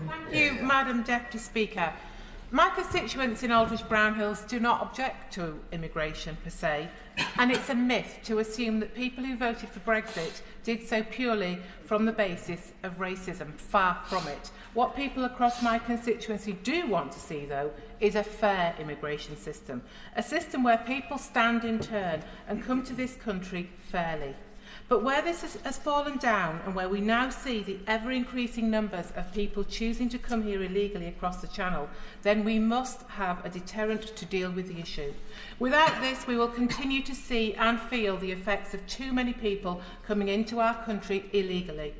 Thank you, Madam Deputy Speaker. My constituents in Aldridge Brownhills do not object to immigration per se, and it's a myth to assume that people who voted for Brexit did so purely from the basis of racism. Far from it. What people across my constituency do want to see, though, is a fair immigration system, a system where people stand in turn and come to this country fairly. But where this has fallen down, and where we now see the ever-increasing numbers of people choosing to come here illegally across the Channel, then we must have a deterrent to deal with the issue. Without this, we will continue to see and feel the effects of too many people coming into our country illegally.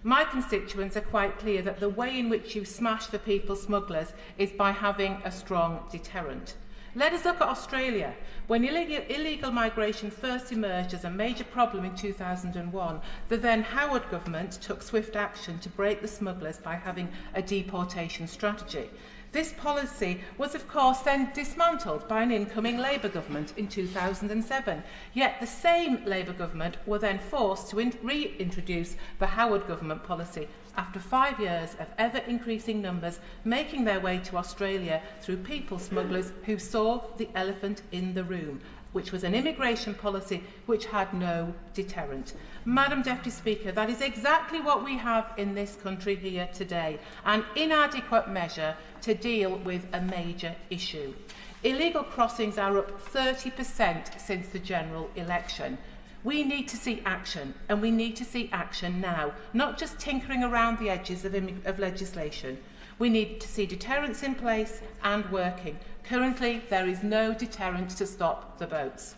My constituents are quite clear that the way in which you smash the people smugglers is by having a strong deterrent. Let us look at Australia. When illegal migration first emerged as a major problem in 2001, the then Howard government took swift action to break the smugglers by having a deportation strategy. This policy was, of course, then dismantled by an incoming Labour government in 2007. Yet the same Labour government were then forced to reintroduce the Howard government policy after 5 years of ever-increasing numbers making their way to Australia through people smugglers who saw the elephant in the room, which was an immigration policy which had no deterrent. Madam Deputy Speaker, that is exactly what we have in this country here today, an inadequate measure to deal with a major issue. Illegal crossings are up 30% since the general election. We need to see action, and we need to see action now, not just tinkering around the edges of legislation. We need to see deterrents in place and working. Currently, there is no deterrent to stop the boats.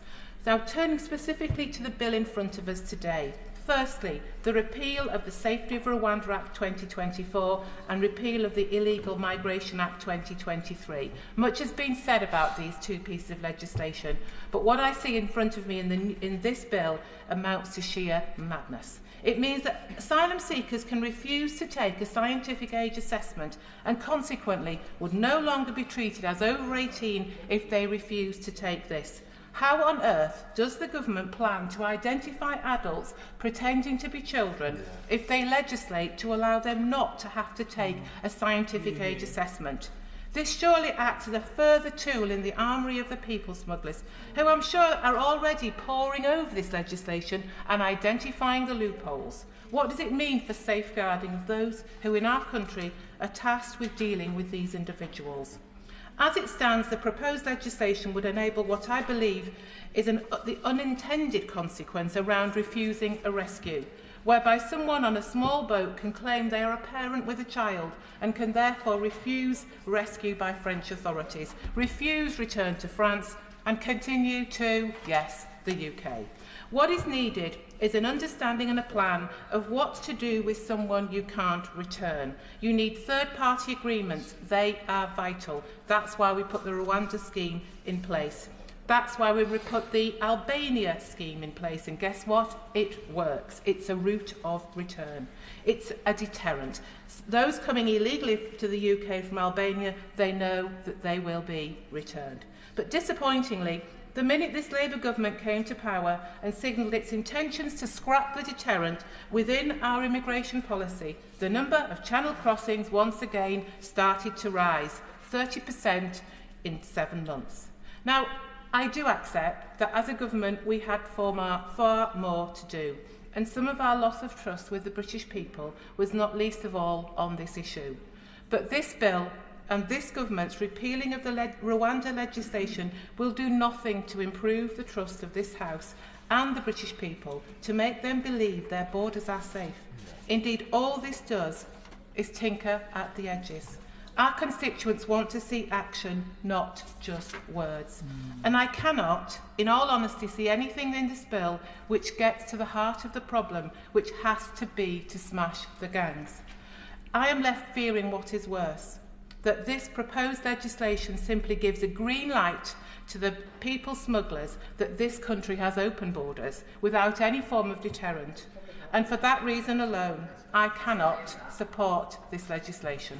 Now, turning specifically to the bill in front of us today. Firstly, the repeal of the Safety of Rwanda Act 2024 and repeal of the Illegal Migration Act 2023. Much has been said about these two pieces of legislation, but what I see in front of me in this bill amounts to sheer madness. It means that asylum seekers can refuse to take a scientific age assessment and consequently would no longer be treated as over 18 if they refuse to take this. How on earth does the government plan to identify adults pretending to be children if they legislate to allow them not to have to take a scientific age assessment? This surely acts as a further tool in the armoury of the people smugglers, who I'm sure are already poring over this legislation and identifying the loopholes. What does it mean for safeguarding of those who in our country are tasked with dealing with these individuals? As it stands, the proposed legislation would enable what I believe is the unintended consequence around refusing a rescue, whereby someone on a small boat can claim they are a parent with a child and can therefore refuse rescue by French authorities, refuse return to France and continue to, yes, the UK. What is needed is an understanding and a plan of what to do with someone you can't return. You need third-party agreements. They are vital. That's why we put the Rwanda scheme in place. That's why we put the Albania scheme in place. And guess what? It works. It's a route of return. It's a deterrent. Those coming illegally to the UK from Albania, they know that they will be returned. But disappointingly, the minute this Labour government came to power and signalled its intentions to scrap the deterrent within our immigration policy, the number of channel crossings once again started to rise, 30% in 7 months. Now, I do accept that as a government we had far more to do, and some of our loss of trust with the British people was not least of all on this issue. But this bill and this government's repealing of the Rwanda legislation will do nothing to improve the trust of this House and the British people to make them believe their borders are safe. Indeed, all this does is tinker at the edges. Our constituents want to see action, not just words. And I cannot, in all honesty, see anything in this bill which gets to the heart of the problem, which has to be to smash the gangs. I am left fearing what is worse, that this proposed legislation simply gives a green light to the people smugglers that this country has open borders without any form of deterrent. And for that reason alone, I cannot support this legislation.